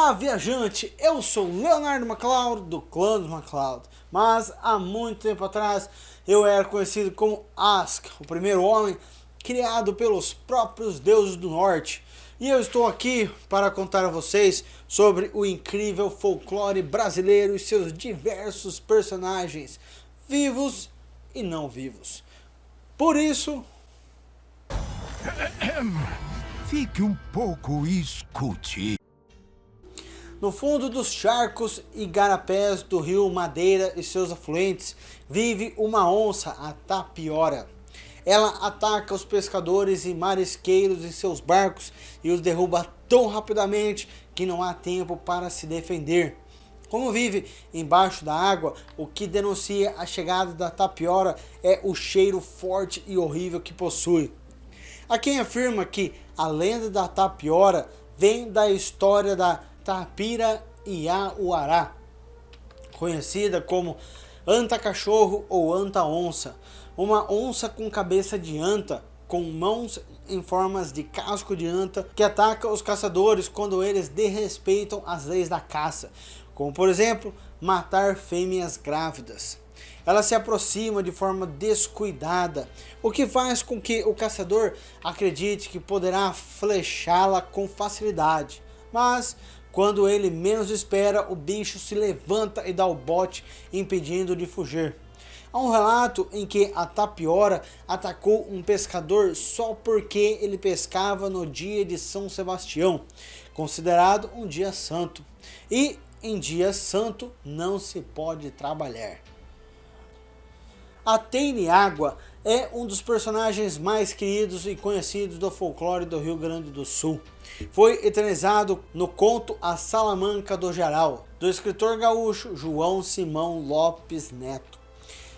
Olá, viajante! Eu sou Leonardo MacLeod, do clã dos MacLeod, mas há muito tempo atrás eu era conhecido como Ask, o primeiro homem criado pelos próprios deuses do norte. E eu estou aqui para contar a vocês sobre o incrível folclore brasileiro e seus diversos personagens, vivos e não vivos. Por isso, fique um pouco e escute. no fundo dos charcos e igarapés do rio Madeira e seus afluentes, vive uma onça, a tapiora. Ela ataca os pescadores e marisqueiros em seus barcos e os derruba tão rapidamente que não há tempo para se defender. Como vive embaixo da água, o que denuncia a chegada da tapiora é o cheiro forte e horrível que possui. Há quem afirma que a lenda da tapiora vem da história da Tapira Iauará, conhecida como anta cachorro ou anta onça, uma onça com cabeça de anta, com mãos em formas de casco de anta, que ataca os caçadores quando eles desrespeitam as leis da caça, como por exemplo, matar fêmeas grávidas. Ela se aproxima de forma descuidada, o que faz com que o caçador acredite que poderá flechá-la com facilidade, mas quando ele menos espera, o bicho se levanta e dá o bote, impedindo de fugir. Há um relato em que a tapiora atacou um pescador só porque ele pescava no dia de São Sebastião, considerado um dia santo. E em dia santo não se pode trabalhar. A Tênia-água é um dos personagens mais queridos e conhecidos do folclore do Rio Grande do Sul. Foi eternizado no conto A Salamanca do Jaral, do escritor gaúcho João Simão Lopes Neto,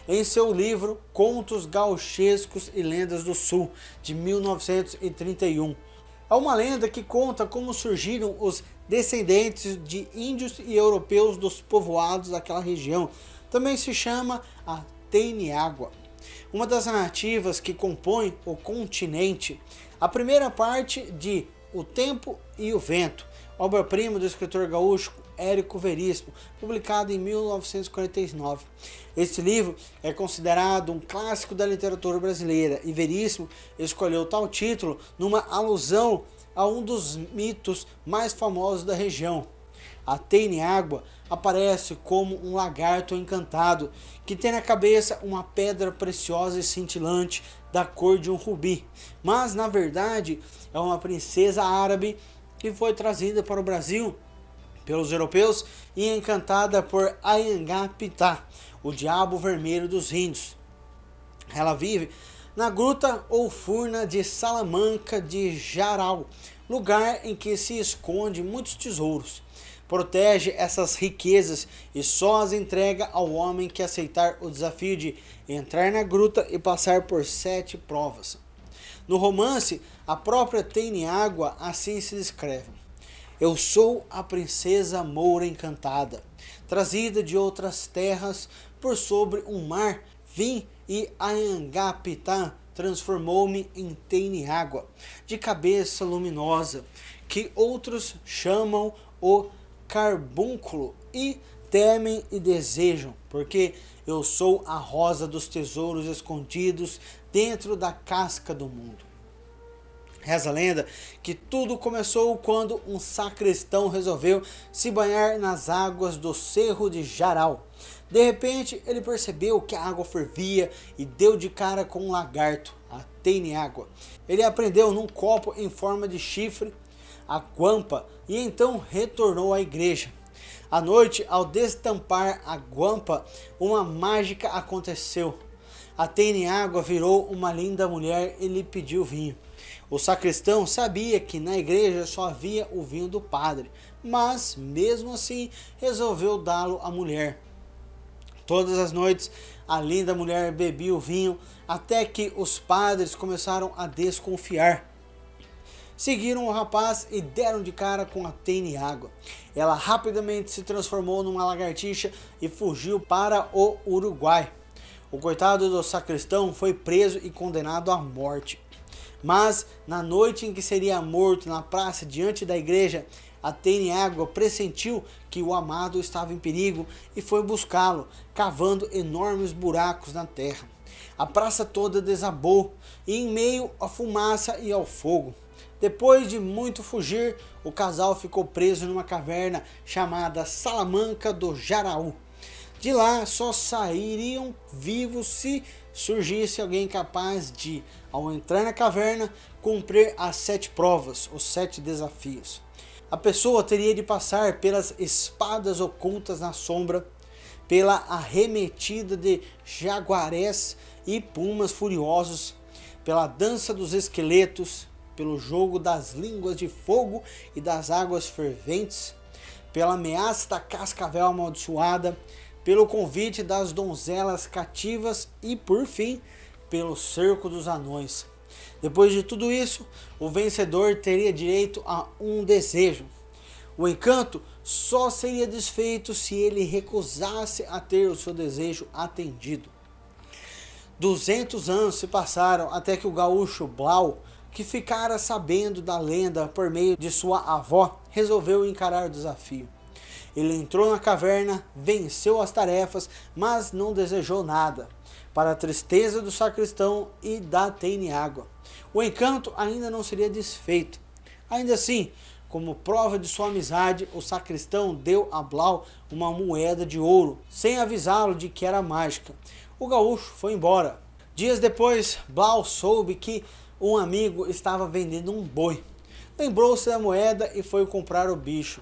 em seu livro Contos Gauchescos e Lendas do Sul, de 1931. É uma lenda que conta como surgiram os descendentes de índios e europeus dos povoados daquela região. Também se chama a Tênia-água. Uma das narrativas que compõe o continente, a primeira parte de O Tempo e o Vento, obra-prima do escritor gaúcho Érico Veríssimo, publicado em 1949. Este livro é considerado um clássico da literatura brasileira e Veríssimo escolheu tal título numa alusão a um dos mitos mais famosos da região. A Tênia-água aparece como um lagarto encantado que tem na cabeça uma pedra preciosa e cintilante da cor de um rubi, mas na verdade é uma princesa árabe que foi trazida para o Brasil pelos europeus e encantada por Anhangá-Pitá, o diabo vermelho dos índios. Ela vive na gruta ou furna de Salamanca de Jaral, lugar em que se esconde muitos tesouros. Protege essas riquezas e só as entrega ao homem que aceitar o desafio de entrar na gruta e passar por 7 provas. No romance, a própria Tênia-água assim se descreve: eu sou a princesa moura encantada, trazida de outras terras por sobre um mar, vim e Anhangá-Pitá transformou-me em Tênia-água, de cabeça luminosa, que outros chamam o carbúnculo e temem e desejam, porque eu sou a rosa dos tesouros escondidos dentro da casca do mundo. Reza a lenda que tudo começou quando um sacristão resolveu se banhar nas águas do Cerro de Jaral. De repente ele percebeu que a água fervia e deu de cara com um lagarto, a Tênia-água. Ele a prendeu num copo em forma de chifre, a guampa, e então retornou à igreja. À noite, ao destampar a guampa, uma mágica aconteceu. A Tênia-água virou uma linda mulher e lhe pediu vinho. O sacristão sabia que na igreja só havia o vinho do padre, mas mesmo assim resolveu dá-lo à mulher. Todas as noites a linda mulher bebia o vinho até que os padres começaram a desconfiar. Seguiram o rapaz e deram de cara com a Tênia-água. Ela rapidamente se transformou numa lagartixa e fugiu para o Uruguai. O coitado do sacristão foi preso e condenado à morte. Mas na noite em que seria morto na praça diante da igreja, A Tênia-Água pressentiu que o amado estava em perigo e foi buscá-lo, cavando enormes buracos na terra. A praça toda desabou, e em meio à fumaça e ao fogo. Depois de muito fugir, o casal ficou preso numa caverna chamada Salamanca do Jaraú. De lá só sairiam vivos se surgisse alguém capaz de, ao entrar na caverna, cumprir as 7 provas, os 7 desafios. A pessoa teria de passar pelas espadas ocultas na sombra, pela arremetida de jaguarés e pumas furiosos, pela dança dos esqueletos, pelo jogo das línguas de fogo e das águas ferventes, pela ameaça da cascavel amaldiçoada, pelo convite das donzelas cativas e, por fim, pelo cerco dos anões. Depois de tudo isso, o vencedor teria direito a um desejo. O encanto só seria desfeito se ele recusasse a ter o seu desejo atendido. 200 anos se passaram até que o gaúcho Blau, que ficara sabendo da lenda por meio de sua avó, resolveu encarar o desafio. Ele entrou na caverna, venceu as tarefas, mas não desejou nada, para a tristeza do sacristão e da Tênia-Água. O encanto ainda não seria desfeito. Ainda assim, como prova de sua amizade, o sacristão deu a Blau uma moeda de ouro, sem avisá-lo de que era mágica. O gaúcho foi embora. Dias depois, Blau soube que um amigo estava vendendo um boi. Lembrou-se da moeda e foi comprar o bicho.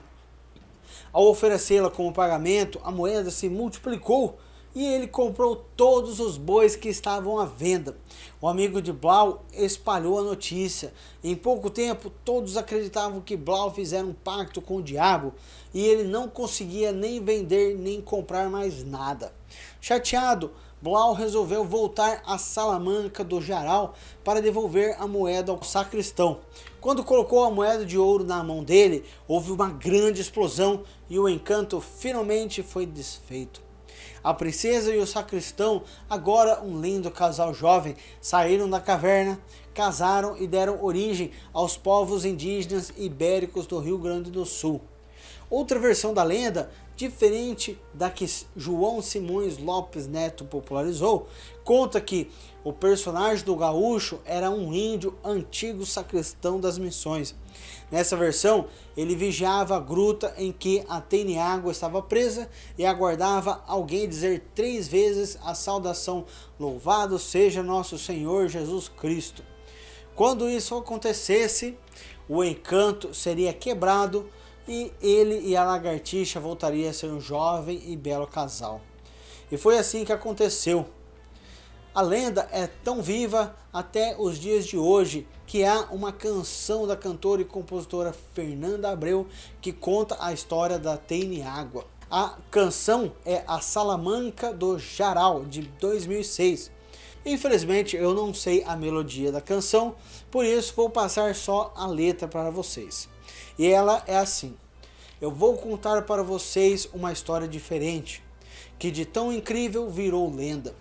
Ao oferecê-la como pagamento, a moeda se multiplicou e ele comprou todos os bois que estavam à venda. O amigo de Blau espalhou a notícia. Em pouco tempo, todos acreditavam que Blau fizera um pacto com o diabo e ele não conseguia nem vender nem comprar mais nada. Chateado, Blau resolveu voltar a Salamanca do Jaraú para devolver a moeda ao sacristão. Quando colocou a moeda de ouro na mão dele, houve uma grande explosão e o encanto finalmente foi desfeito. A princesa e o sacristão, agora um lindo casal jovem, saíram da caverna, casaram e deram origem aos povos indígenas ibéricos do Rio Grande do Sul. Outra versão da lenda, diferente da que João Simões Lopes Neto popularizou, conta que o personagem do gaúcho era um índio antigo sacristão das missões. Nessa versão, ele vigiava a gruta em que a Tênia-Água estava presa e aguardava alguém dizer 3 vezes a saudação: "Louvado seja nosso Senhor Jesus Cristo". Quando isso acontecesse, o encanto seria quebrado e ele e a lagartixa voltariam a ser um jovem e belo casal. E foi assim que aconteceu. A lenda é tão viva até os dias de hoje que há uma canção da cantora e compositora Fernanda Abreu que conta a história da Tênia-Água. A canção é a Salamanca do Jaraú, de 2006. Infelizmente eu não sei a melodia da canção, por isso vou passar só a letra para vocês. E ela é assim: eu vou contar para vocês uma história diferente, que de tão incrível virou lenda.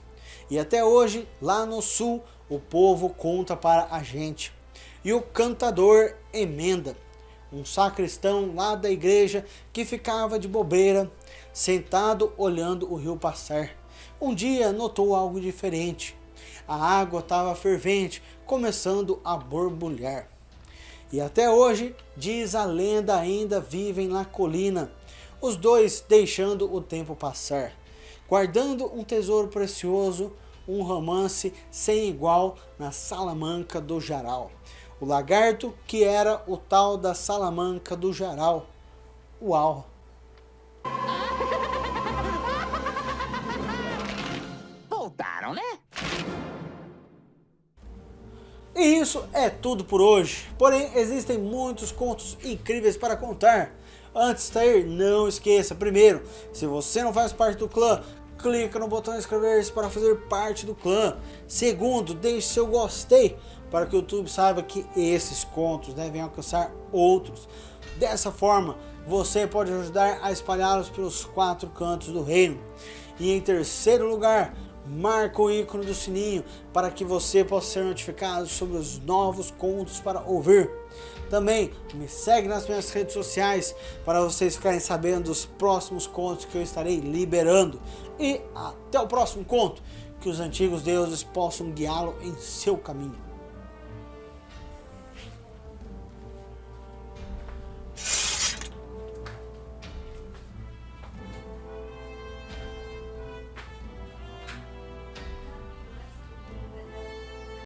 E até hoje, lá no sul, o povo conta para a gente. E o cantador emenda, um sacristão lá da igreja que ficava de bobeira, sentado olhando o rio passar. Um dia notou algo diferente. A água estava fervente, começando a borbulhar. E até hoje, diz a lenda, ainda vivem na colina, os dois deixando o tempo passar, guardando um tesouro precioso, um romance sem igual na Salamanca do Jaraú. O lagarto que era o tal da Salamanca do Jaraú. Uau! Voltaram, né? E isso é tudo por hoje. Porém, existem muitos contos incríveis para contar. Antes de sair, não esqueça, primeiro, se você não faz parte do clã, clica no botão inscrever-se para fazer parte do clã. Segundo, deixe seu gostei para que o YouTube saiba que esses contos devem alcançar outros. Dessa forma, você pode ajudar a espalhá-los pelos 4 cantos do reino. E em terceiro lugar, marca o ícone do sininho para que você possa ser notificado sobre os novos contos para ouvir. Também me segue nas minhas redes sociais para vocês ficarem sabendo dos próximos contos que eu estarei liberando. E até o próximo conto, que os antigos deuses possam guiá-lo em seu caminho.